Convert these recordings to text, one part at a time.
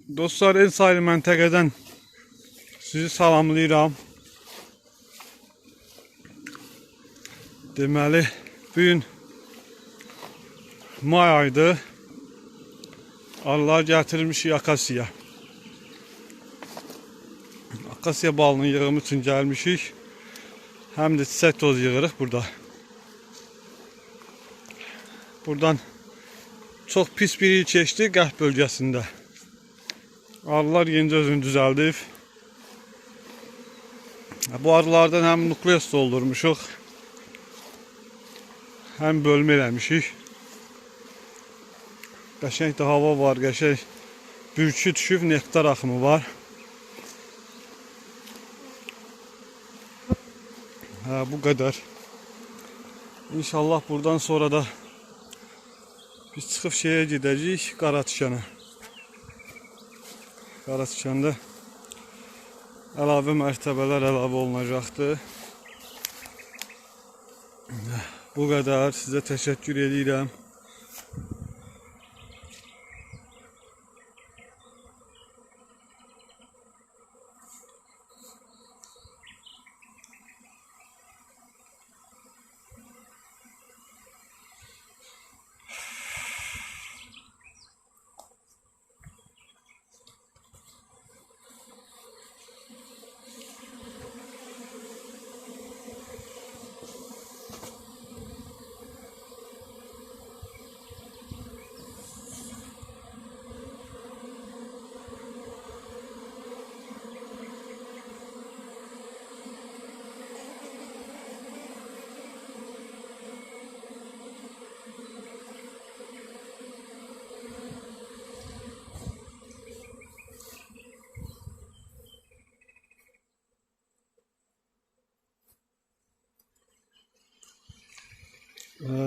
Dostlar, en sayılı məntəqədən sizi salamlayıram. Deməli, bugün may ayıdır. Arılar gətirilmişik akasiya. Akasiya balının yığımı üçün gəlmişik. Həm də çiçək toz yığırıq burada. Buradan çox pis bir il keçdi qəhv bölgəsində. Arılar yenicə özünü düzəldib. Bu arılardan həm nukleus doldurmuşuq, həm bölmə eləmişik. Qəşəng də hava var, qəşəng bürkü düşüb, nektar axımı var. Bu qədər. İnşallah buradan sonra da biz çıxıb şeye gedəcəyik, Qaratişana. Qaratişanda əlavə mərtəbələr əlavə olunacaqdır. Bu qədər. Sizə təşəkkür edirəm.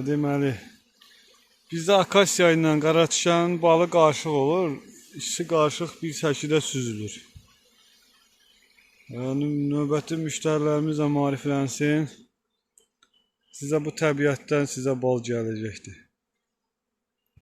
Deməli, bizdə akasiya ilə Qaratişanın balı qarışıq olur. İkisi qarışıq bir şəkildə süzülür. Növbəti müştərilərimiz də maariflənsin. Sizə bu təbiətdən sizə bal gələcəkdir.